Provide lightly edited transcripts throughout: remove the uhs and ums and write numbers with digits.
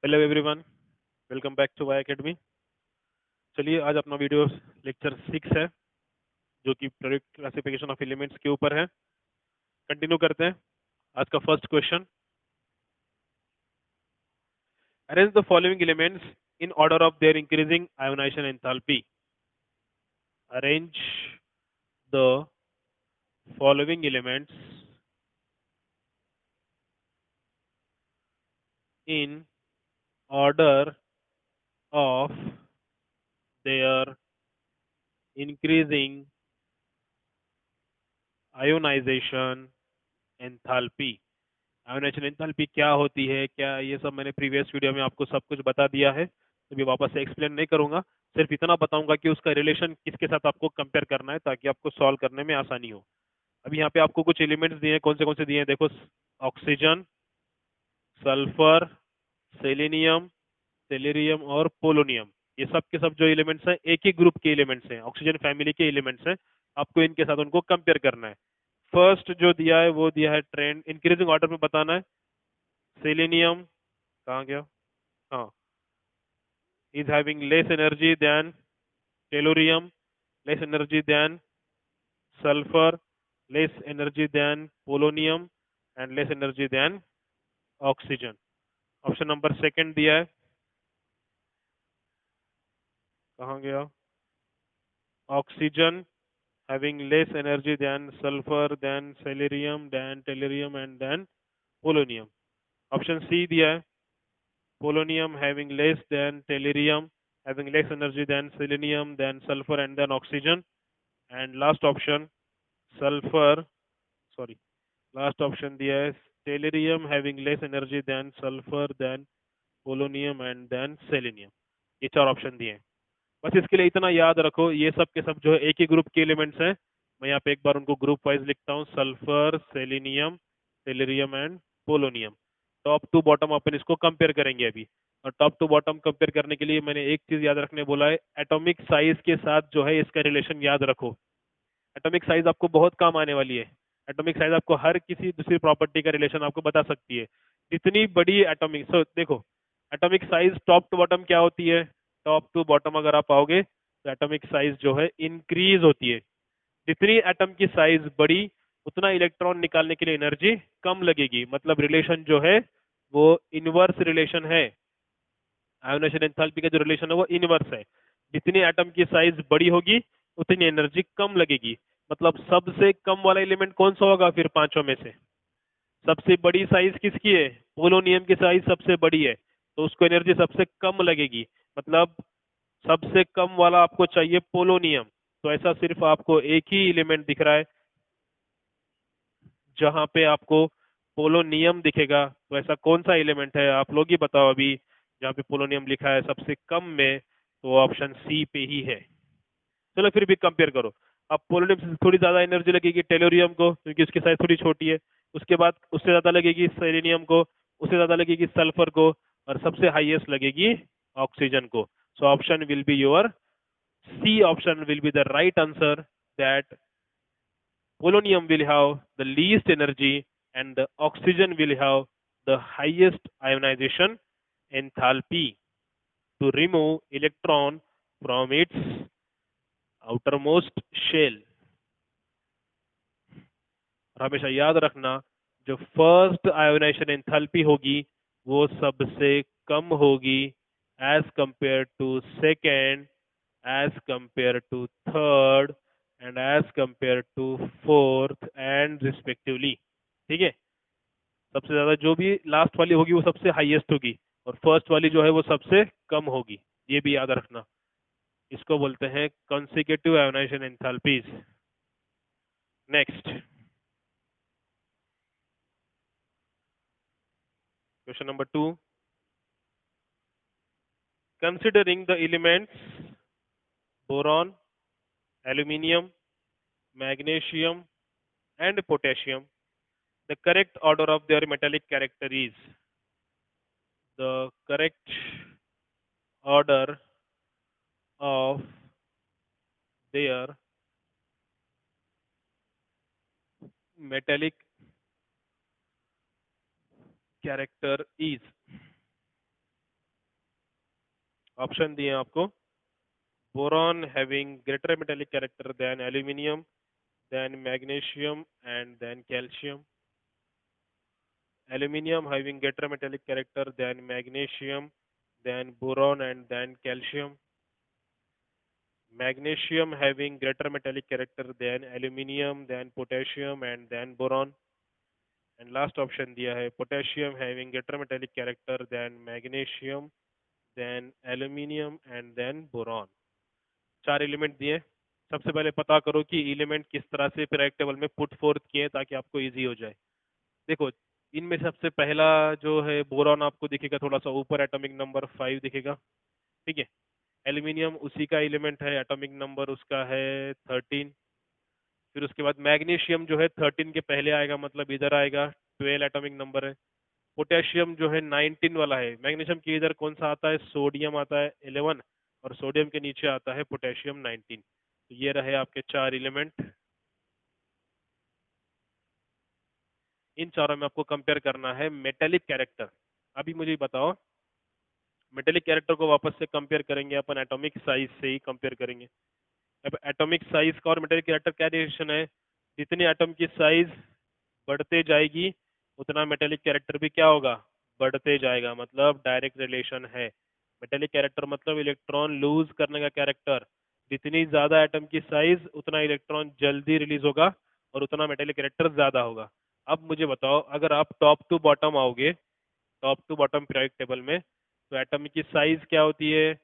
Hello everyone, welcome back to Y Academy. चलिए आज अपना वीडियो लेक्चर 6 है जो कि प्रोडक्ट क्लासिफिकेशन ऑफ एलिमेंट्स के ऊपर है। कंटिन्यू करते हैं। आज का first question, arrange the following elements in order of their increasing ionisation enthalpy. Arrange the following elements in order of their increasing ionisation enthalpy. Ionisation enthalpy क्या होती है, क्या ये सब मैंने प्रीवियस वीडियो में आपको सब कुछ बता दिया है, तो अभी वापस से एक्सप्लेन नहीं करूंगा। सिर्फ इतना बताऊंगा कि उसका रिलेशन किसके साथ आपको कंपेयर करना है ताकि आपको सॉल्व करने में आसानी हो। अभी यहाँ पे आपको कुछ एलिमेंट्स दिए हैं, कौन से दिए हैं देखो। ऑक्सीजन, सल्फर, सेलेनियम, टेलरियम और पोलोनियम। ये सब के सब जो एलिमेंट्स हैं एक ही ग्रुप के एलिमेंट्स हैं, ऑक्सीजन फैमिली के एलिमेंट्स हैं। आपको इनके साथ उनको कंपेयर करना है। फर्स्ट जो दिया है वो दिया है ट्रेंड इंक्रीजिंग ऑर्डर में बताना है। सेलेनियम कहाँ गया, हाँ, is having less energy than tellurium, less energy than sulfur, less energy than polonium and less energy than oxygen. Option number second दिया है, कहाँ गया, oxygen having less energy than sulfur than celerium than tellurium and than polonium. Option C दिया है, polonium having less than tellurium, having less energy than selenium than sulfur and then oxygen. And last option sulfur, sorry, last option दिया है tellurium having less energy than sulphur than polonium and then selenium. ये चार option दिए हैं। बस इसके लिए इतना याद रखो, ये सब के सब जो है एक ही ग्रुप के एलिमेंट्स हैं। मैं यहाँ पे एक बार उनको ग्रुप वाइज लिखता हूँ, sulphur, selenium, tellurium and polonium. Top to bottom अपन इसको कंपेयर करेंगे अभी। और टॉप टू बॉटम कंपेयर करने के लिए मैंने एक चीज याद रखने बोला है, एटॉमिक साइज के साथ जो है इसका रिलेशन याद रखो। एटॉमिक साइज आपको बहुत काम आने वाली है। एटॉमिक साइज आपको हर किसी दूसरी प्रॉपर्टी का रिलेशन आपको बता सकती है। जितनी बड़ी एटॉमिक, सो देखो, atomic size top to bottom क्या होती है। टॉप टू बॉटम अगर आप आओगे तो एटॉमिक साइज जो है इंक्रीज होती है। जितनी एटम की साइज बड़ी उतना इलेक्ट्रॉन निकालने के लिए एनर्जी कम लगेगी। मतलब रिलेशन जो है वो इनवर्स रिलेशन है। आयोनाइजेशन एंथैल्पी का जो रिलेशन है वो इनवर्स है। जितनी एटम की साइज बड़ी होगी उतनी एनर्जी कम लगेगी। मतलब सबसे कम वाला एलिमेंट कौन सा होगा फिर पांचों में से? सबसे बड़ी साइज किसकी है? पोलोनियम की साइज सबसे बड़ी है, तो उसको एनर्जी सबसे कम लगेगी। मतलब सबसे कम वाला आपको चाहिए पोलोनियम। तो ऐसा सिर्फ आपको एक ही एलिमेंट दिख रहा है जहां पे आपको पोलोनियम दिखेगा। तो ऐसा कौन सा एलिमेंट है आप लोग ही बताओ अभी, जहाँ पे पोलोनियम लिखा है सबसे कम में? तो ऑप्शन सी पे ही है। चलो फिर भी कंपेयर करो। अब पोलोनियम से थोड़ी ज्यादा एनर्जी लगेगी टेलोरियम को क्योंकि उसकी साइज थोड़ी छोटी है। उसके बाद उससे ज्यादा लगेगी सेलेनियम को, उससे ज्यादा लगेगी सल्फर को, और सबसे हाईएस्ट लगेगी ऑक्सीजन को। So option will be your C option will be the right answer, that polonium will have the least energy and the oxygen will have the highest ionization enthalpy to remove electron from its outermost shell. और हमेशा याद रखना, जो first ionization enthalpy होगी वो सबसे कम होगी as compare to second, as compare to third and as compare to fourth and respectively. ठीक है, सबसे ज्यादा जो भी लास्ट वाली होगी वो सबसे हाईएस्ट होगी और फर्स्ट वाली जो है वो सबसे कम होगी। ये भी याद रखना। इसको बोलते हैं consecutive ionisation enthalpies. Next question number 2, considering the elements boron, aluminium, magnesium and potassium, the correct order of their metallic character is, the correct order of their metallic character is, ऑप्शन दिए हैं आपको, boron having greater metallic character than aluminium, then magnesium and then calcium, aluminium having greater metallic character than magnesium, then boron and then calcium, magnesium having greater metallic character than aluminium, then potassium and then boron, and last option दिया है potassium having greater metallic character than magnesium, then aluminium and then boron। चार element दिए। सबसे पहले पता करो कि element किस तरह से पीरियोडिक टेबल में पुट फोर्थ किए ताकि आपको इजी हो जाए। देखो, इनमें सबसे पहला जो है बोरॉन आपको दिखेगा थोड़ा सा ऊपर, एटॉमिक नंबर 5 दिखेगा, ठीक है। एल्यूमिनियम उसी का एलिमेंट है, एटॉमिक नंबर उसका है 13। फिर उसके बाद मैग्नीशियम जो है 13 के पहले आएगा, मतलब इधर आएगा, 12 एटॉमिक नंबर है। पोटेशियम जो है 19 वाला है। मैग्नीशियम के इधर कौन सा आता है, सोडियम आता है 11, और सोडियम के नीचे आता है पोटेशियम 19। तो ये रहे आपके चार एलिमेंट। इन चारों में आपको कंपेयर करना है मेटेलिक कैरेक्टर। अभी मुझे बताओ, मेटेलिक कैरेक्टर को वापस से कंपेयर करेंगे अपन, एटॉमिक साइज से ही कंपेयर करेंगे। अब एटॉमिक साइज का और मेटेलिक कैरेक्टर क्या रिलेशन है, जितनी एटम की साइज बढ़ते जाएगी उतना मेटेलिक कैरेक्टर भी क्या होगा, बढ़ते जाएगा, मतलब डायरेक्ट रिलेशन है। मेटेलिक कैरेक्टर मतलब इलेक्ट्रॉन लूज करने का कैरेक्टर। जितनी ज्यादा एटम की साइज उतना इलेक्ट्रॉन जल्दी रिलीज होगा और उतना मेटेलिक कैरेक्टर ज्यादा होगा। अब मुझे बताओ, अगर आप टॉप टू बॉटम आओगे, top to bottom periodic table में, तो एटम की साइज क्या होती है,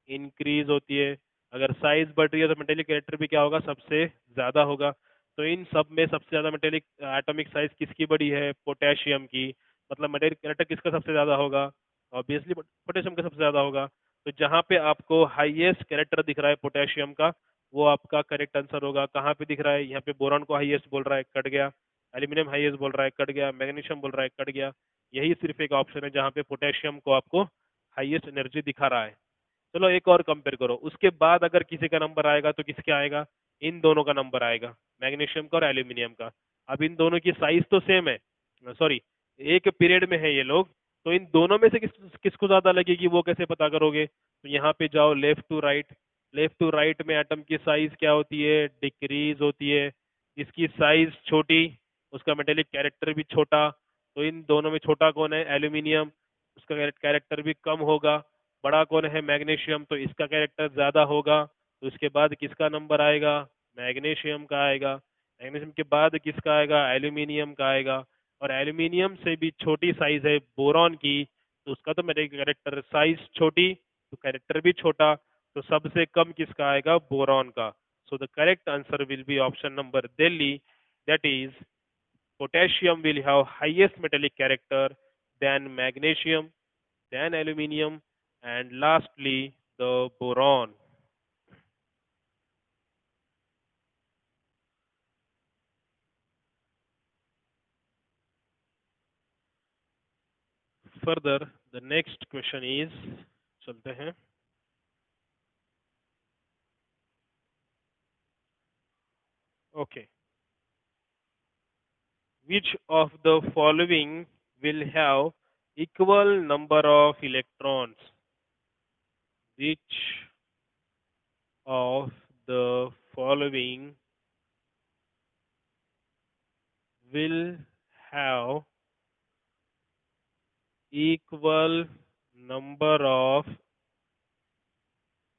इंक्रीज होती है। अगर साइज बढ़ रही है तो मेटेलिक कैरेक्टर भी क्या होगा, सबसे ज्यादा होगा। तो इन सब में सबसे ज्यादा मेटेलिक एटॉमिक साइज किसकी बड़ी है, पोटेशियम की। मतलब मेटेलिक कैरेक्टर किसका सबसे ज्यादा होगा, ऑब्वियसली पोटेशियम का सबसे ज्यादा होगा। तो जहाँ पे आपको हाईएस्ट कैरेक्टर दिख रहा है पोटेशियम का, वो आपका करेक्ट आंसर होगा। कहाँ पे दिख रहा है, यहाँ पे बोरॉन को हाईएस्ट बोल रहा है, कट गया। एल्यूमिनियम हाईएस्ट बोल रहा है, कट गया। मैग्नीशियम बोल रहा है, कट गया। यही सिर्फ एक ऑप्शन है जहाँ पे पोटेशियम को आपको हाईएस्ट एनर्जी दिखा रहा है। चलो एक और कंपेयर करो, उसके बाद अगर किसी का नंबर आएगा तो किसके आएगा, इन दोनों का नंबर आएगा, मैग्नीशियम का और एल्यूमिनियम का। अब इन दोनों की साइज तो सेम है, सॉरी एक पीरियड में है ये लोग, तो इन दोनों में से किसको ज्यादा लगेगी वो कैसे पता करोगे। तो यहाँ पे जाओ left to right. Left to right में एटम की साइज क्या होती है, डिक्रीज होती है। इसकी साइज छोटी, उसका मेटेलिक कैरेक्टर भी छोटा। तो इन दोनों में छोटा कौन है, एल्यूमिनियम, उसका कैरेक्टर भी कम होगा। बड़ा कौन है, मैग्नीशियम, तो इसका कैरेक्टर ज्यादा होगा। तो उसके बाद किसका नंबर आएगा, मैग्नीशियम का आएगा। मैग्नीशियम के बाद किसका आएगा, एल्यूमिनियम का आएगा। और एल्यूमिनियम से भी छोटी साइज है बोरॉन की, तो उसका तो मेरे कैरेक्टर साइज छोटी, तो कैरेक्टर भी छोटा। तो सबसे कम किसका आएगा, बोरॉन का। So the correct answer will be option number Delhi, that is potassium will have highest metallic character, then magnesium, then aluminium, and lastly the boron. Further, the next question is, चलते हैं, okay, which of the following will have equal number of electrons? Which of the following will have equal number of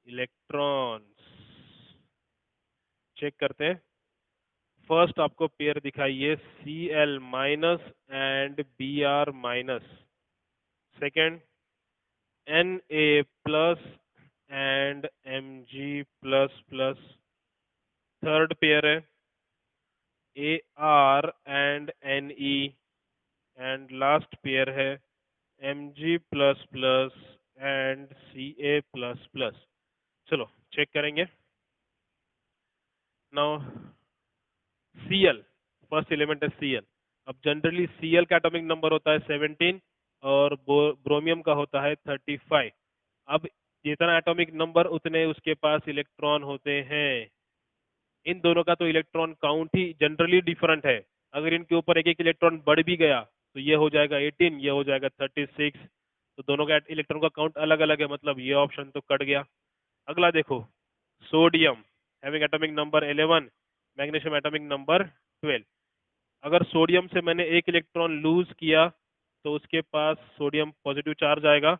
electrons? Check करते हैं। First आपको pair दिखाइए, Cl- and Br-। Second, Na+ and Mg++। Third pair है Ar and Ne, and last pair है Mg++ and Ca++। चलो check करेंगे। Now Cl, first element है Cl। अब जनरली Cl का एटॉमिक नंबर होता है 17 और ब्रोमियम का होता है 35। अब जितना एटॉमिक नंबर उतने उसके पास इलेक्ट्रॉन होते हैं। इन दोनों का तो इलेक्ट्रॉन काउंट ही जनरली डिफरेंट है। अगर इनके ऊपर एक एक इलेक्ट्रॉन बढ़ भी गया तो ये हो जाएगा 18, ये हो जाएगा 36। तो दोनों का इलेक्ट्रॉन का काउंट अलग अलग है, मतलब ये ऑप्शन तो कट गया। अगला देखो, sodium having atomic number 11, magnesium atomic number 12। अगर सोडियम से मैंने एक इलेक्ट्रॉन लूज किया तो उसके पास सोडियम पॉजिटिव चार्ज आएगा।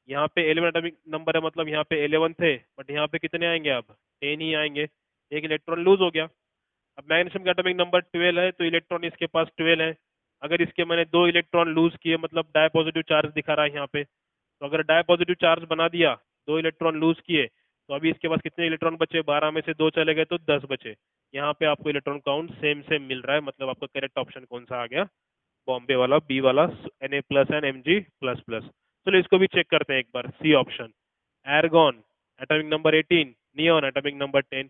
यहाँ पे 11 एटॉमिक नंबर है, मतलब यहाँ पे 11 थे, बट यहाँ पे कितने आएंगे अब? 10 ही आएंगे, एक इलेक्ट्रॉन लूज हो गया। अब मैग्नीशियम का एटॉमिक नंबर 12 है, तो इलेक्ट्रॉन इसके पास 12 है। अगर इसके मैंने दो इलेक्ट्रॉन लूज किए, मतलब डाई पॉजिटिव चार्ज दिखा रहा है यहाँ पे, तो अगर डाई पॉजिटिव चार्ज बना दिया, दो इलेक्ट्रॉन लूज किए, तो अभी इसके पास कितने इलेक्ट्रॉन बचे? 12 में से दो चले गए तो 10 बचे। यहाँ पे आपको इलेक्ट्रॉन काउंट सेम सेम मिल रहा है, मतलब आपका करेक्ट ऑप्शन कौन सा आ गया? बॉम्बे वाला, बी वाला, Na plus and Mg plus plus. चलो इसको भी चेक करते हैं एक बार, C option. Argon atomic number 18, neon atomic number 10।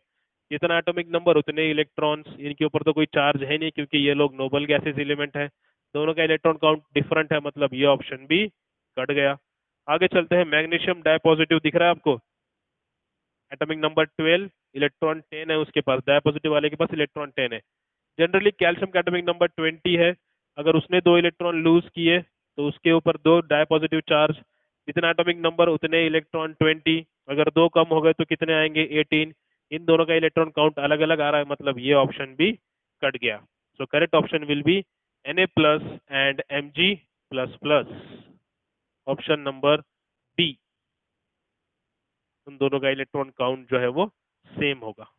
जितना एटॉमिक नंबर उतने इलेक्ट्रॉन्स, इनके ऊपर तो कोई चार्ज है नहीं क्योंकि ये लोग नोबल गैसेस एलिमेंट है। दोनों का इलेक्ट्रॉन काउंट डिफरेंट है, मतलब ये ऑप्शन भी कट गया। आगे चलते हैं, मैग्नीशियम डायपॉजिटिव दिख रहा है आपको, एटॉमिक नंबर 12, इलेक्ट्रॉन 10 है उसके पास, डायपॉजिटिव वाले के पास इलेक्ट्रॉन 10 है। जनरली कैल्शियम का एटॉमिक नंबर 20 है, अगर उसने दो इलेक्ट्रॉन लूज किए तो उसके ऊपर दो डायपॉजिटिव चार्ज, जितना एटॉमिक नंबर उतने इलेक्ट्रॉन 20, अगर दो कम हो गए तो कितने आएंगे? 18। इन दोनों का इलेक्ट्रॉन काउंट अलग अलग आ रहा है, मतलब ये ऑप्शन भी कट गया। So correct option will be Na plus and Mg plus plus, option number B. उन दोनों का इलेक्ट्रॉन काउंट जो है वो सेम होगा।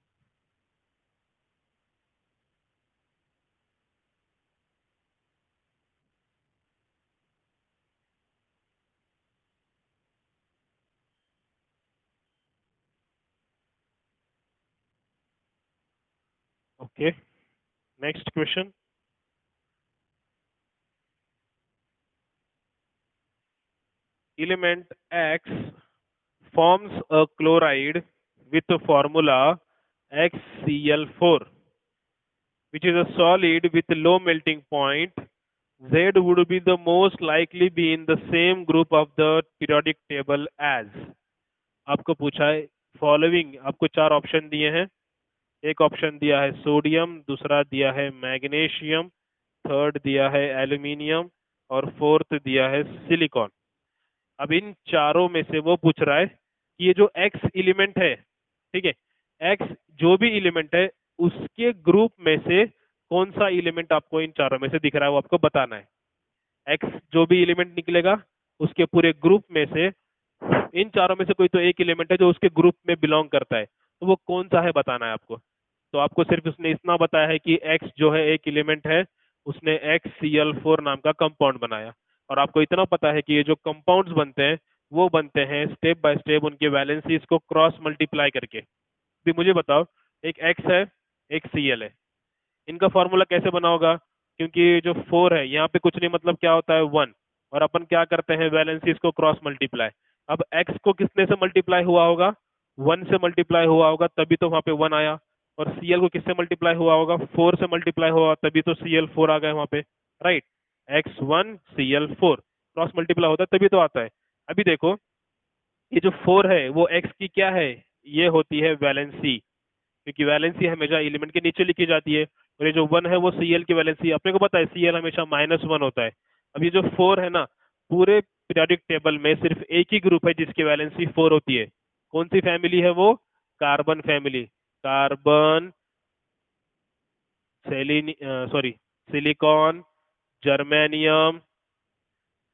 Okay, next question. Element X forms a chloride with the formula XCl4, which is a solid with low melting point. Z would be the most likely be in the same group of the periodic table as। आपको पूछा है following, आपको चार option दिए हैं। एक option दिया है सोडियम, दूसरा दिया है मैग्नीशियम, थर्ड दिया है एल्यूमिनियम, और फोर्थ दिया है सिलिकॉन। अब इन चारों में से वो पूछ रहा है कि ये जो एक्स एलिमेंट है, ठीक है, एक्स जो भी एलिमेंट है उसके ग्रुप में से कौन सा एलिमेंट आपको इन चारों में से दिख रहा है वो आपको बताना है। एक्स जो भी एलिमेंट निकलेगा उसके पूरे ग्रुप में से इन चारों में से कोई तो एक एलिमेंट है जो उसके ग्रुप में बिलोंग करता है, तो वो कौन सा है बताना है आपको। तो आपको सिर्फ उसने इतना बताया है कि एक्स जो है एक एलिमेंट है, उसने XCl4 नाम का कंपाउंड बनाया, और आपको इतना पता है कि ये जो कंपाउंड्स बनते हैं वो बनते हैं स्टेप बाय स्टेप उनके वैलेंसीज को क्रॉस मल्टीप्लाई करके। भी मुझे बताओ, एक एक्स है, एक Cl है, इनका फॉर्मूला कैसे बना होगा? क्योंकि जो 4 है यहाँ पे कुछ नहीं, मतलब क्या होता है 1, और अपन क्या करते हैं वैलेंसीज को क्रॉस मल्टीप्लाई। अब x को किसने से मल्टीप्लाई हुआ होगा? 1 से मल्टीप्लाई हुआ होगा, तभी तो वहां पे 1 आया। और Cl को किससे मल्टीप्लाई हुआ होगा? 4 से मल्टीप्लाई हुआ, तभी तो Cl4 आ गए वहां पे, right. x1 Cl4 cross multiply होता है तभी तो आता है। अभी देखो, ये जो 4 है वो x की क्या है? ये होती है वैलेंसी, क्योंकि वैलेंसी हमेशा एलिमेंट के नीचे लिखी जाती है। और ये जो 1 है वो Cl की वैलेंसी, अपने को पता है Cl हमेशा -1 होता है। अब ये जो 4 है ना, पूरे पीरियोडिक टेबल में सिर्फ एक ही ग्रुप है जिसकी वैलेंसी 4 होती है। कौन सी फैमिली है वो? Carbon family. कार्बन, सेलिन sorry silicon, germanium,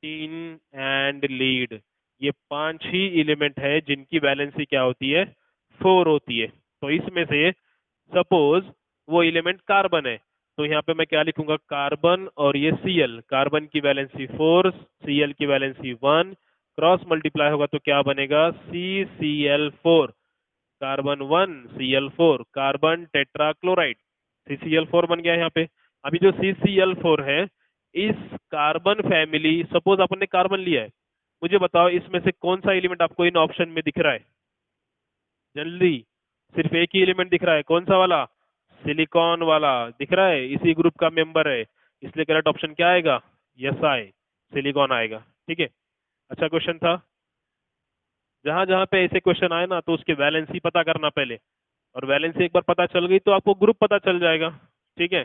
tin and lead, ये पांच ही एलिमेंट है जिनकी वैलेंसी क्या होती है? 4 होती है। तो इसमें से सपोज वो एलिमेंट कार्बन है, तो यहाँ पे मैं क्या लिखूंगा? कार्बन और ये Cl, कार्बन की वैलेंसी 4, Cl की वैलेंसी 1, क्रॉस मल्टीप्लाई होगा तो क्या बनेगा? CCl4, carbon 1 Cl4, carbon tetrachloride, CCl4 बन गया यहाँ पे। अभी जो CCl4 है, इस कार्बन फैमिली, सपोज अपन ने कार्बन लिया है, मुझे बताओ इसमें से कौन सा एलिमेंट आपको इन ऑप्शन में दिख रहा है? जल्दी, सिर्फ एक ही एलिमेंट दिख रहा है, कौन सा वाला? सिलिकॉन वाला दिख रहा है, इसी ग्रुप का मेंबर है, इसलिए करेक्ट ऑप्शन क्या आएगा? यस आए, सिलिकॉन आएगा। ठीक है, अच्छा क्वेश्चन था। जहां जहां पे ऐसे क्वेश्चन आए ना तो उसके वैलेंसी पता करना पहले, और वैलेंसी एक बार पता चल गई तो आपको ग्रुप पता चल जाएगा। ठीक है,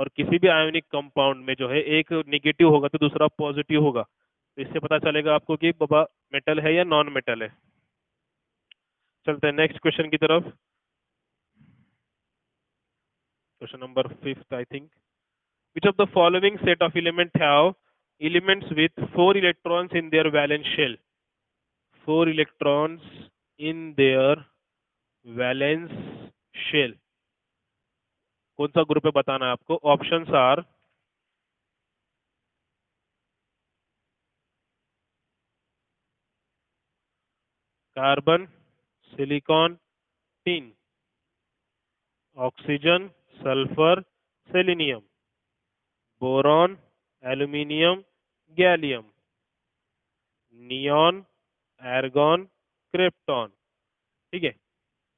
और किसी भी आयोनिक कंपाउंड में जो है एक नेगेटिव होगा तो दूसरा पॉजिटिव होगा, तो इससे पता चलेगा आपको कि बाबा मेटल है या नॉन मेटल है। चलते हैं नेक्स्ट क्वेश्चन की तरफ। Question number 5 I think. Which of the following set of element have elements with 4 electrons in their valence shell? 4 electrons in their valence shell. कौन सा ग्रुप है बताना है आपको। Options are carbon, silicon, tin, oxygen, sulphur, selenium, boron, aluminium, gallium, neon, argon, krypton. ठीक है,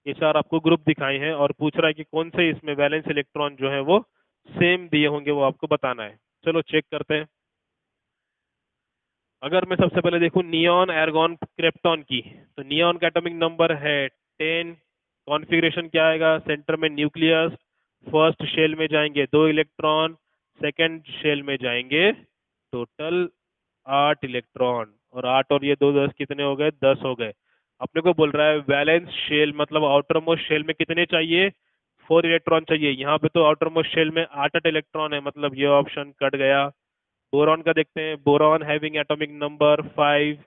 ये चार आपको ग्रुप दिखाए हैं और पूछ रहा है कि कौन से इसमें वैलेंस इलेक्ट्रॉन जो है वो सेम दिए होंगे, वो आपको बताना है। चलो चेक करते हैं। अगर मैं सबसे पहले देखूं नियॉन, आर्गॉन, क्रिप्टॉन की, तो नियॉन का एटॉमिक नंबर है 10। कॉन्फ़िगरेशन क्या आएगा, सेंटर में न्यूक्लियस, फर्स्ट शेल में जाएंगे 2 इलेक्ट्रॉन, सेकंड शेल में जाएंगे टोटल 8 इलेक्ट्रॉन, और 8 और ये 2 10 कितने हो गए, 10 हो गए। अपने को बोल रहा है वैलेंस शेल मतलब आउटर मोस्ट शेल में कितने चाहिए, 4 इलेक्ट्रॉन चाहिए। यहाँ पे तो आउटर मोस्ट शेल में 8 इलेक्ट्रॉन है, मतलब ये ऑप्शन कट गया। बोरॉन का देखते हैं, boron having atomic number 5,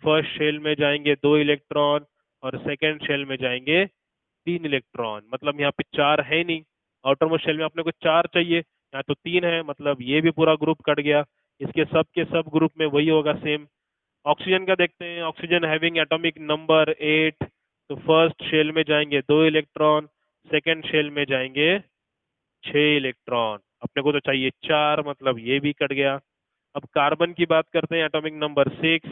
first shell में जाएंगे 2 इलेक्ट्रॉन और सेकेंड शेल में जाएंगे 3 इलेक्ट्रॉन, मतलब यहाँ पे 4 है नहीं। आउटर मोस्ट शेल में अपने को 4 चाहिए, यहाँ तो 3 है, मतलब ये भी पूरा ग्रुप कट गया। इसके सब के सब ग्रुप में वही होगा सेम। ऑक्सीजन का देखते हैं, ऑक्सीजन हैविंग एटॉमिक नंबर 8, तो फर्स्ट शेल में जाएंगे 2 इलेक्ट्रॉन, सेकेंड शेल में जाएंगे 6 इलेक्ट्रॉन, अपने को तो चाहिए 4, मतलब ये भी कट गया। अब कार्बन की बात करते हैं, एटॉमिक नंबर 6,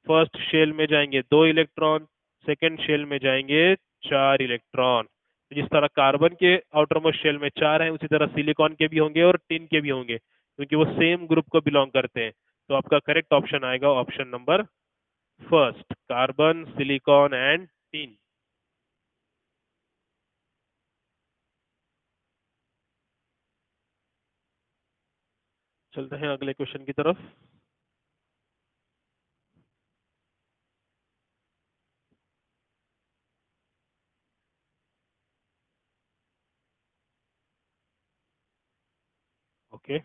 फर्स्ट शेल में जाएंगे 2 इलेक्ट्रॉन, सेकेंड शेल में जाएंगे 4 इलेक्ट्रॉन। तो जिस तरह कार्बन के आउटर मोस्ट शेल में 4 हैं, उसी तरह सिलिकॉन के भी होंगे और टिन के भी होंगे, क्योंकि वो सेम ग्रुप को बिलोंग करते हैं। तो आपका करेक्ट ऑप्शन आएगा option number first, carbon, silicon and tin. चलते हैं अगले क्वेश्चन की तरफ। Okay,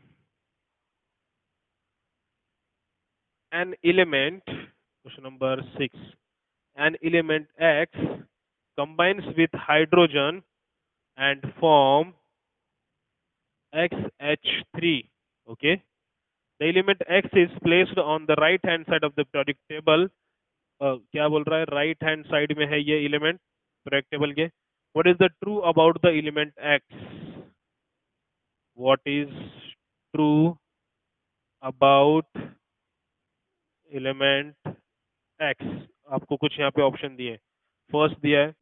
an element, question number 6, an element X combines with hydrogen and form XH3. Okay, the element X is placed on the right hand side of the periodic table. क्या बोल रहा है, right hand side में है ये element periodic table के। what is the true about the element X? what is true about element X? आपको कुछ यहाँ पे ऑप्शन दिए। फर्स्ट दिया है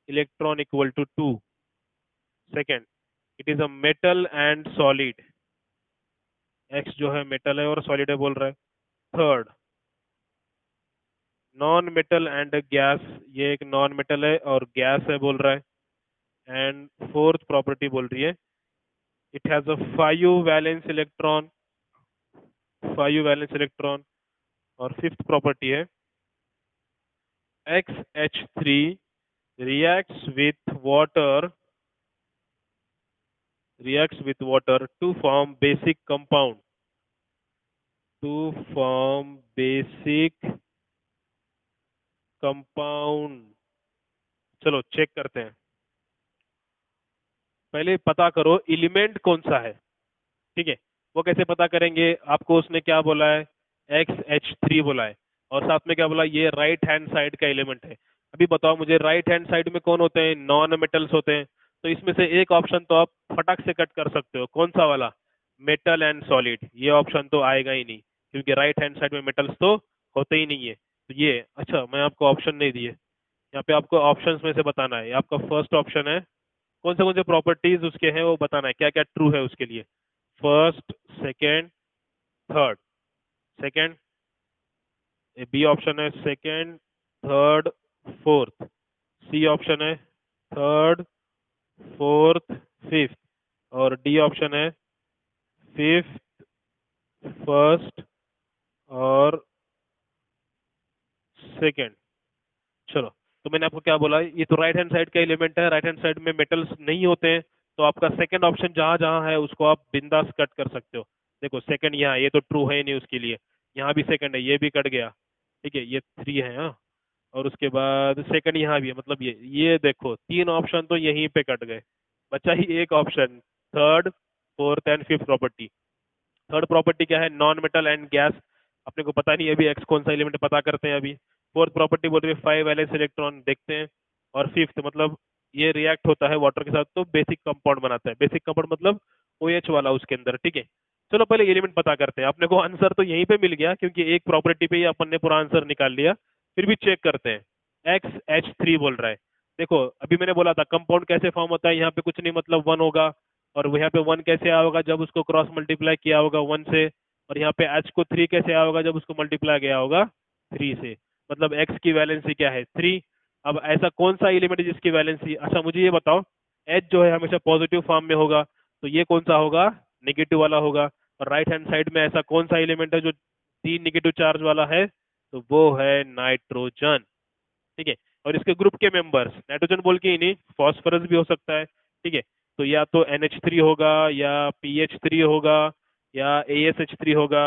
electron equal to 2, second it is a metal and solid, X जो है मेटल है और सॉलिड है बोल रहा है। Third non metal and gas, ये एक नॉन मेटल है और गैस है बोल रहा है। एंड फोर्थ प्रॉपर्टी बोल रही है it has a 5 valence electron. और फिफ्थ प्रॉपर्टी है XH3 reacts with water to form basic compound, to form basic compound। चलो चेक करते हैं, पहले पता करो एलिमेंट कौन सा है। ठीक है, वो कैसे पता करेंगे, आपको उसने क्या बोला है, XH3 बोला है और साथ में क्या बोला, ये राइट हैंड साइड का एलिमेंट है। अभी बताओ मुझे राइट हैंड साइड में कौन होते हैं, नॉन मेटल्स होते हैं। तो इसमें से एक ऑप्शन तो आप फटाक से कट कर सकते हो, कौन सा वाला, मेटल एंड सॉलिड, ये ऑप्शन तो आएगा ही नहीं, क्योंकि राइट हैंड साइड में मेटल्स तो होते ही नहीं है। तो ये अच्छा, मैं आपको ऑप्शन नहीं दिए, यहाँ पे आपको ऑप्शंस में से बताना है। आपका फर्स्ट ऑप्शन है, कौन से प्रॉपर्टीज उसके हैं वो बताना है, क्या क्या ट्रू है उसके लिए। First, second, third. Second, B option है second, third, fourth. C option है थर्ड, फोर्थ, फिफ्थ। और डी ऑप्शन है फिफ्थ, फर्स्ट और सेकंड। चलो, तो मैंने आपको क्या बोला, ये तो राइट हैंड साइड का एलिमेंट है, राइट हैंड साइड में मेटल्स नहीं होते हैं, तो आपका सेकंड ऑप्शन जहां जहां है उसको आप बिंदास कट कर सकते हो। देखो सेकंड यहाँ, ये तो ट्रू है ही नहीं उसके लिए, यहाँ भी सेकंड है, ये भी कट गया। ठीक है, ये थ्री है हाँ। और उसके बाद सेकंड यहाँ भी है, मतलब ये देखो तीन ऑप्शन तो यहीं पे कट गए, बचा ही एक option, third, fourth and fifth property. Third property क्या है, नॉन मेटल एंड गैस। अपने को पता नहीं अभी एक्स कौन सा एलिमेंट पता करते हैं अभी। फोर्थ प्रॉपर्टी बोल रही है 5 वैलेंस इलेक्ट्रॉन देखते हैं। और फिफ्थ मतलब ये रिएक्ट होता है वाटर के साथ तो बेसिक कंपाउंड बनाता है। बेसिक कंपाउंड मतलब OH वाला उसके अंदर। ठीक है, चलो पहले एलिमेंट पता करते हैं। अपने को आंसर तो यहीं पे मिल गया क्योंकि एक प्रॉपर्टी पे ही अपन ने पूरा आंसर निकाल लिया। फिर भी चेक करते हैं, XH3 बोल रहा है। देखो अभी मैंने बोला था कंपाउंड कैसे फॉर्म होता है, यहाँ पे कुछ नहीं मतलब वन होगा। और वो यहाँ पे वन कैसे आया होगा, जब उसको क्रॉस मल्टीप्लाई किया होगा वन से। और यहाँ पे एच को थ्री कैसे आया होगा, जब उसको मल्टीप्लाई किया होगा थ्री से। मतलब एक्स की वैलेंसी क्या है, थ्री। अब ऐसा कौन सा एलिमेंट है जिसकी वैलेंसी, अच्छा मुझे ये बताओ, एच जो है हमेशा पॉजिटिव फॉर्म में होगा, तो ये कौन सा होगा, नेगेटिव वाला होगा। और राइट हैंड साइड में ऐसा कौन सा एलिमेंट है जो तीन नेगेटिव चार्ज वाला है, तो वो है नाइट्रोजन। ठीक है, और इसके ग्रुप के मेंबर्स नाइट्रोजन बोल के ही नहीं, फॉस्फोरस भी हो सकता है। ठीक है, तो या तो NH3 होगा, या PH3 होगा, या ASH3 होगा,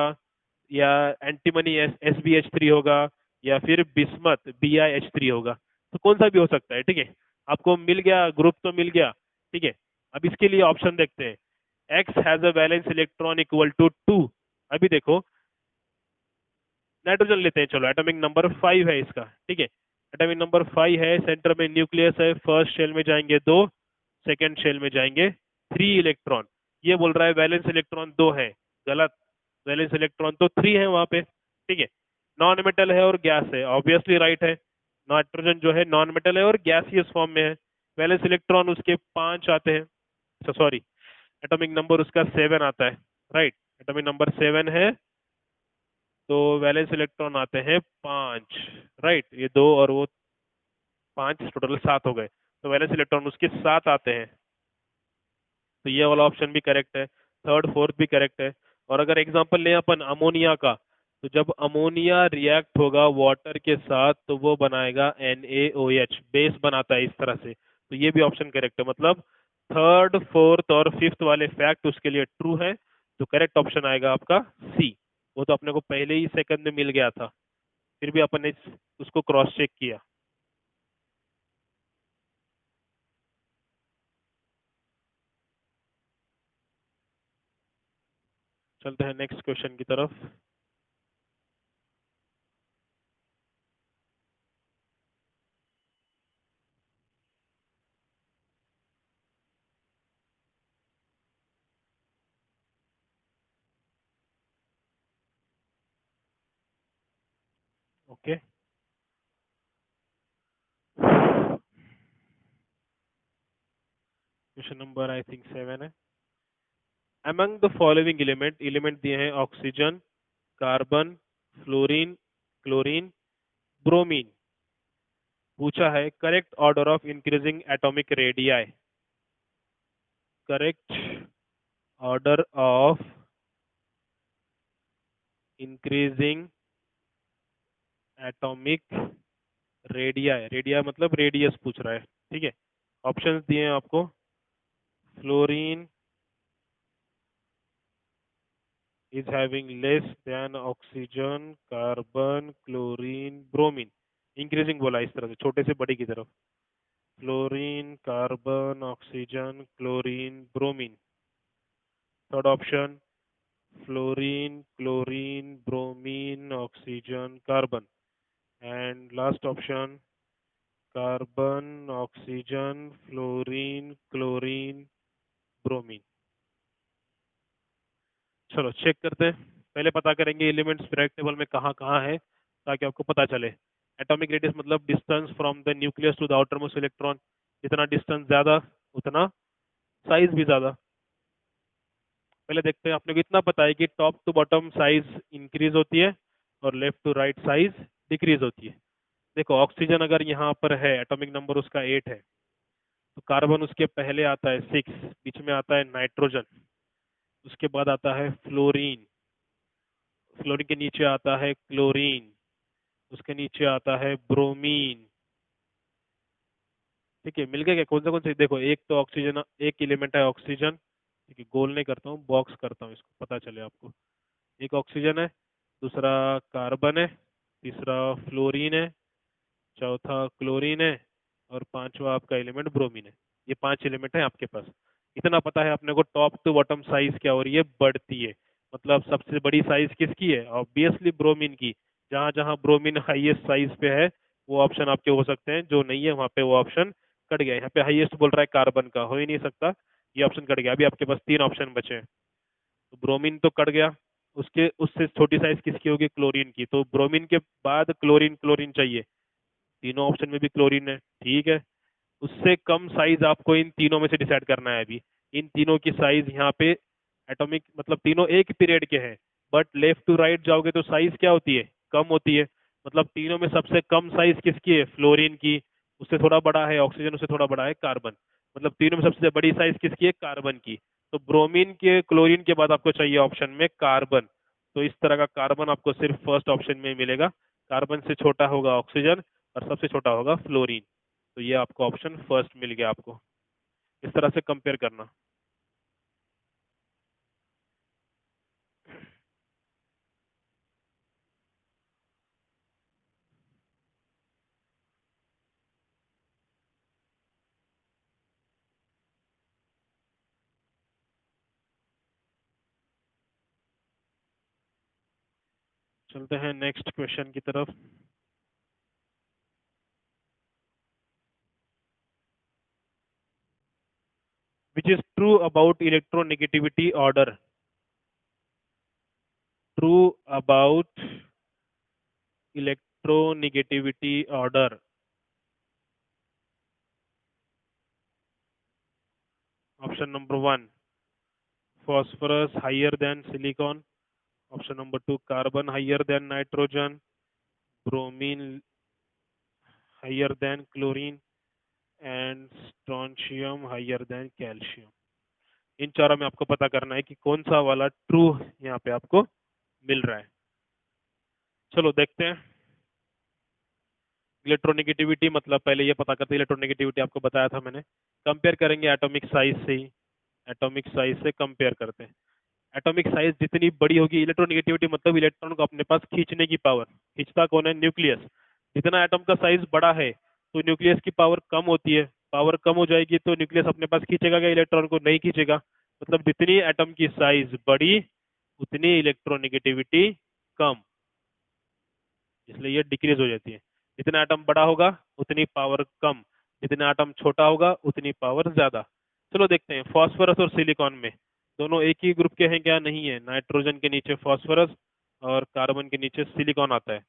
या एंटीमनी SbH3 होगा, या फिर बिस्मथ BiH3 होगा। तो कौन सा भी हो सकता है। ठीक है, आपको मिल गया, ग्रुप तो मिल गया। ठीक है, अब इसके लिए ऑप्शन देखते हैं। X has a valence electron equal to 2। अभी देखो नाइट्रोजन लेते हैं, चलो एटॉमिक नंबर 5 है इसका। ठीक है, एटॉमिक नंबर 5 है, सेंटर में न्यूक्लियस है, फर्स्ट शेल में जाएंगे दो, सेकेंड शेल में जाएंगे 3 इलेक्ट्रॉन। ये बोल रहा है वैलेंस इलेक्ट्रॉन 2 है, गलत। वैलेंस इलेक्ट्रॉन तो 3 है वहां पे। ठीक है, नॉन मेटल है और गैस है, ऑब्वियसली राइट है। नाइट्रोजन जो है नॉन मेटल है और गैसियस फॉर्म में है। वैलेंस इलेक्ट्रॉन उसके 5 आते हैं, सॉरी एटॉमिक नंबर उसका 7 आता है। राइट, एटॉमिक नंबर 7 है, तो वैलेंस इलेक्ट्रॉन आते हैं 5। राइट, ये दो और वो 5, टोटल 7 हो गए, तो वैलेंस इलेक्ट्रॉन उसके 7 आते हैं। तो ये वाला ऑप्शन भी करेक्ट है, थर्ड फोर्थ भी करेक्ट है। और अगर एग्जांपल लें अपन अमोनिया का, तो जब अमोनिया रिएक्ट होगा वाटर के साथ तो वो बनाएगा NaOH, बेस बनाता है इस तरह से। तो ये भी ऑप्शन करेक्ट है, मतलब थर्ड फोर्थ और फिफ्थ वाले फैक्ट उसके लिए ट्रू है। तो करेक्ट ऑप्शन आएगा आपका सी। वो तो अपने को पहले ही सेकंड में मिल गया था, फिर भी अपन ने उसको क्रॉस चेक किया। चलते हैं नेक्स्ट क्वेश्चन की तरफ। Okay, question number I think 7 है। Among the following element, element दिए हैं oxygen, carbon, fluorine, chlorine, bromine. पूछा है correct order of increasing atomic radii. Correct order of increasing atomic radii, radia मतलब रेडियस पूछ रहा है। ठीक है, ऑप्शंस दिए हैं आपको, fluorine is having less than oxygen, carbon, chlorine, bromine। Increasing बोला इस तरह से छोटे से बड़ी की तरफ, fluorine, carbon, oxygen, chlorine, bromine. Third option, fluorine, chlorine, bromine, oxygen, carbon. And last option, carbon, oxygen, fluorine, chlorine, bromine. चलो चेक करते हैं। पहले पता करेंगे एलिमेंट्स पीरियोडिक टेबल में कहाँ कहाँ है, ताकि आपको पता चले। एटॉमिक रेडियस मतलब distance from the nucleus to the outermost electron. जितना डिस्टेंस ज्यादा उतना साइज भी ज्यादा। पहले देखते हैं, आपने को इतना पता है कि top to bottom size increase होती है और left to right size decrease होती है। देखो ऑक्सीजन अगर यहाँ पर है, एटॉमिक नंबर उसका 8 है, तो कार्बन उसके पहले आता है 6, बीच में आता है नाइट्रोजन, उसके बाद आता है फ्लोरीन, फ्लोरीन के नीचे आता है क्लोरीन, उसके नीचे आता है ब्रोमीन। ठीक है, मिल गया क्या? कौन से देखो, एक तो ऑक्सीजन, एक एलिमेंट है ऑक्सीजन। ठीक है, गोल नहीं करता हूँ, बॉक्स करता हूँ इसको, पता चले आपको। एक ऑक्सीजन है, दूसरा कार्बन है, तीसरा फ्लोरीन है, चौथा क्लोरीन है, और पांचवा आपका एलिमेंट ब्रोमीन है। ये 5 एलिमेंट है आपके पास। इतना पता है अपने को। टॉप टू बॉटम साइज क्या हो रही है? बढ़ती है। मतलब सबसे बड़ी साइज किसकी है? ऑब्वियसली ब्रोमीन की। जहां जहां ब्रोमीन हाईएस्ट साइज पे है वो ऑप्शन आपके हो सकते हैं, जो नहीं है वहां पे वो ऑप्शन कट गया। यहाँ पे हाईएस्ट बोल रहा है कार्बन का, हो ही नहीं सकता, ये ऑप्शन कट गया। अभी आपके पास 3 ऑप्शन बचे हैं। तो ब्रोमीन तो कट गया, उसके उससे छोटी साइज किसकी होगी? क्लोरीन की। तो ब्रोमीन के बाद क्लोरीन, क्लोरीन चाहिए। तीनों ऑप्शन में भी क्लोरीन है, ठीक है। उससे कम साइज आपको इन तीनों में से डिसाइड करना है अभी। इन तीनों की साइज यहाँ पे एटॉमिक, मतलब तीनों एक पीरियड के हैं, बट लेफ्ट टू राइट जाओगे तो साइज क्या होती है? कम होती है। मतलब तीनों में सबसे कम साइज किसकी है? फ्लोरीन की। उससे थोड़ा बड़ा है ऑक्सीजन, उससे थोड़ा बड़ा है कार्बन। मतलब तीनों में सबसे बड़ी साइज किसकी है? कार्बन की। तो ब्रोमीन के क्लोरीन के बाद आपको चाहिए ऑप्शन में कार्बन। तो इस तरह का कार्बन आपको सिर्फ फर्स्ट ऑप्शन में मिलेगा। कार्बन से छोटा होगा ऑक्सीजन, और सबसे छोटा होगा फ्लोरीन। तो ये आपको ऑप्शन फर्स्ट मिल गया आपको। इस तरह से कंपेयर करना। चलते हैं नेक्स्ट क्वेश्चन की तरफ। Which is true about electronegativity order? True about electronegativity order. Option number 1, phosphorus higher than silicon. Option number 2, carbon higher than nitrogen, bromine higher than chlorine, and strontium higher than calcium। इन चारों में आपको पता करना है कि कौन सा वाला ट्रू यहाँ पे आपको मिल रहा है। चलो देखते हैं। इलेक्ट्रोनेगेटिविटी मतलब पहले ये पता करते हैं, इलेक्ट्रोनेगेटिविटी आपको बताया था मैंने। कंपेयर करेंगे एटॉमिक साइज से ही, एटॉमिक साइज से कंपेयर करते हैं। एटॉमिक साइज जितनी बड़ी होगी, इलेक्ट्रोनेगेटिविटी मतलब इलेक्ट्रॉन को अपने पास खींचने की पावर। खींचता कौन है? न्यूक्लियस। जितना एटम का साइज बड़ा है तो न्यूक्लियस की पावर कम होती है। पावर कम हो जाएगी तो न्यूक्लियस अपने पास खींचेगा क्या इलेक्ट्रॉन को? नहीं खींचेगा। मतलब जितनी एटम की साइज बड़ी उतनी इलेक्ट्रोनेगेटिविटी कम, इसलिए ये डिक्रीज हो जाती है। जितना एटम बड़ा होगा उतनी पावर कम, जितना एटम छोटा होगा उतनी पावर ज्यादा। चलो देखते हैं फास्फोरस और सिलिकॉन में दोनों एक ही ग्रुप के हैं क्या? नहीं है। नाइट्रोजन के नीचे फास्फोरस और कार्बन के नीचे सिलिकॉन आता है।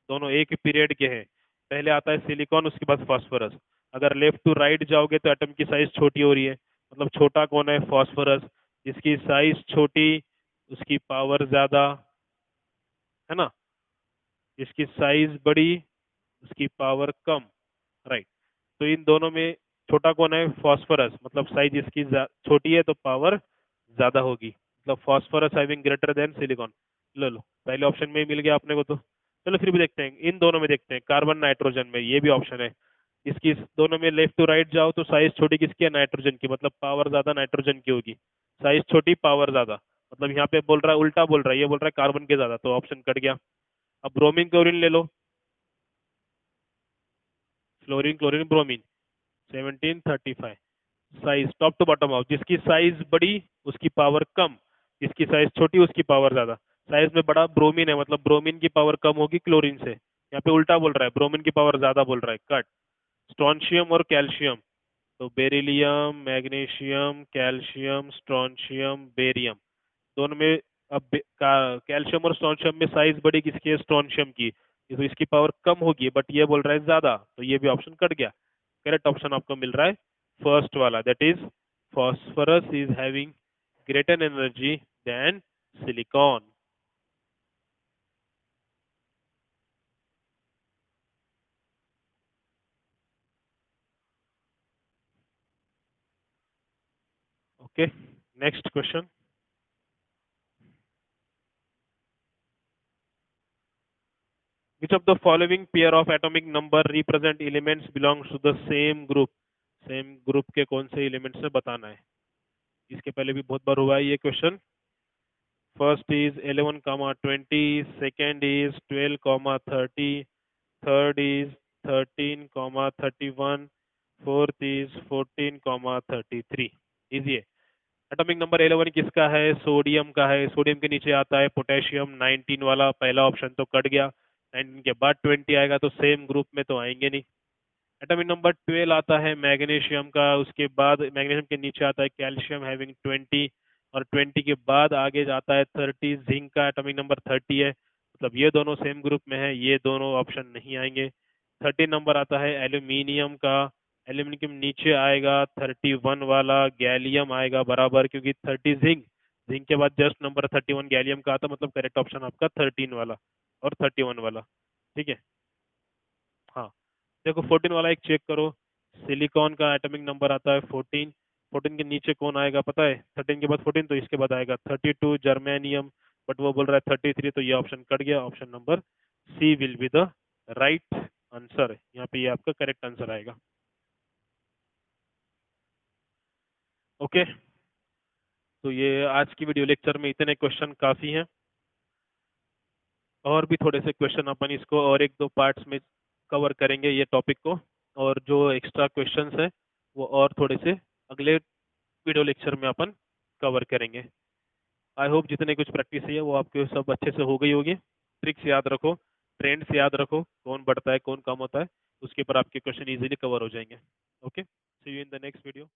दोनों एक पीरियड के हैं। पहले आता है सिलिकॉन, उसके बाद फास्फोरस। अगर लेफ्ट टू राइट जाओगे तो एटम की साइज छोटी हो रही है। मतलब छोटा कौन है? फास्फोरस। जिसकी साइज छोटी उसकी पावर ज्यादा, है ना। जिसकी साइज बड़ी उसकी पावर कम, राइट। तो इन दोनों में छोटा कौन है? फास्फोरस। मतलब साइज इसकी छोटी है तो पावर ज्यादा होगी। मतलब phosphorus having greater than silicon. लो लो, पहले ऑप्शन में ही मिल गया अपने को तो। चलो फिर भी देखते हैं, इन दोनों में देखते हैं, कार्बन नाइट्रोजन में, ये भी ऑप्शन है। इसकी दोनों में लेफ्ट टू राइट जाओ तो साइज छोटी किसकी है? नाइट्रोजन की। मतलब पावर ज्यादा नाइट्रोजन की होगी। साइज छोटी पावर ज्यादा। मतलब यहाँ पे बोल रहा है उल्टा, बोल रहा है, ये बोल रहा है कार्बन के ज्यादा, तो ऑप्शन कट गया। अब ब्रोमीन क्लोरीन ले लो। Fluorine chlorine bromine 1735। Size top to bottom आओ, जिसकी साइज बड़ी उसकी पावर कम, जिसकी साइज छोटी उसकी पावर ज्यादा। साइज में बड़ा ब्रोमीन है, मतलब ब्रोमीन की पावर कम होगी क्लोरीन से। यहाँ पे उल्टा बोल रहा है, ब्रोमीन की पावर ज्यादा बोल रहा है, कट। स्ट्रॉन्शियम और कैल्शियम, तो beryllium, magnesium, calcium, strontium, barium, दोनों में। अब कैल्शियम और स्ट्रॉन्शियम में साइज बड़ी किसकी है? स्ट्रॉन्शियम की। तो इसकी पावर कम होगी, बट ये बोल रहा है ज्यादा, तो ये भी ऑप्शन कट गया। करेक्ट ऑप्शन आपको मिल रहा है फर्स्ट वाला, that is phosphorus is having greater energy than silicon। Okay, next question. Which of the following pair of atomic number represent elements belongs to the same group? Same group के कौन से elements है बताना है. इसके पहले भी बहुत बार हुआ है ये question. First is 11,20, second is 12,30, third is 13,31, fourth is 14,33. Easy है. एटॉमिक नंबर 11 किसका है? सोडियम का है. सोडियम के नीचे आता है पोटेशियम. 19 वाला पहला ऑप्शन तो कट गया. 19 के बाद 20 आएगा तो सेम ग्रुप में तो आएंगे नहीं. एटॉमिक नंबर 12 आता है मैग्नीशियम का. उसके बाद मैग्नीशियम के नीचे आता है कैल्शियम हैविंग 20, और 20 के बाद आगे जाता है 30. जिंक का एटॉमिक नंबर 30 है. मतलब ये दोनों सेम ग्रुप में है, ये दोनों ऑप्शन नहीं आएंगे. 13 नंबर आता है एल्यूमिनियम का. एल्यूमिनियम के नीचे आएगा 31 वाला गैलियम आएगा बराबर, क्योंकि 30 जिंक. जिंक के बाद जस्ट नंबर 31 गैलियम का आता, मतलब करेक्ट ऑप्शन आपका 13 वाला और 31 वाला. ठीक है. हाँ, देखो 14 वाला एक चेक करो. सिलिकॉन का एटॉमिक नंबर आता है 14. 14 के नीचे कौन आएगा पता है? 13 के बाद 14, तो इसके बाद आएगा 32 जर्मेनियम. बट वो बोल रहा है 33, तो ये ऑप्शन कट गया. Option number C will be the right answer. यहाँ पे ये आपका करेक्ट आंसर आएगा. ओके, तो ये आज की वीडियो लेक्चर में इतने क्वेश्चन काफ़ी हैं. और भी थोड़े से क्वेश्चन अपन इसको और एक दो पार्ट्स में कवर करेंगे ये टॉपिक को. और जो एक्स्ट्रा क्वेश्चंस है वो और थोड़े से अगले वीडियो लेक्चर में अपन कवर करेंगे. आई होप जितने कुछ प्रैक्टिस है वो आपके सब अच्छे से हो गई होगी. ट्रिक्स याद रखो, ट्रेंड्स याद रखो, कौन बढ़ता है कौन कम होता है, उसके ऊपर आपके क्वेश्चन इजीली कवर हो जाएंगे. Okay, see you in the next video.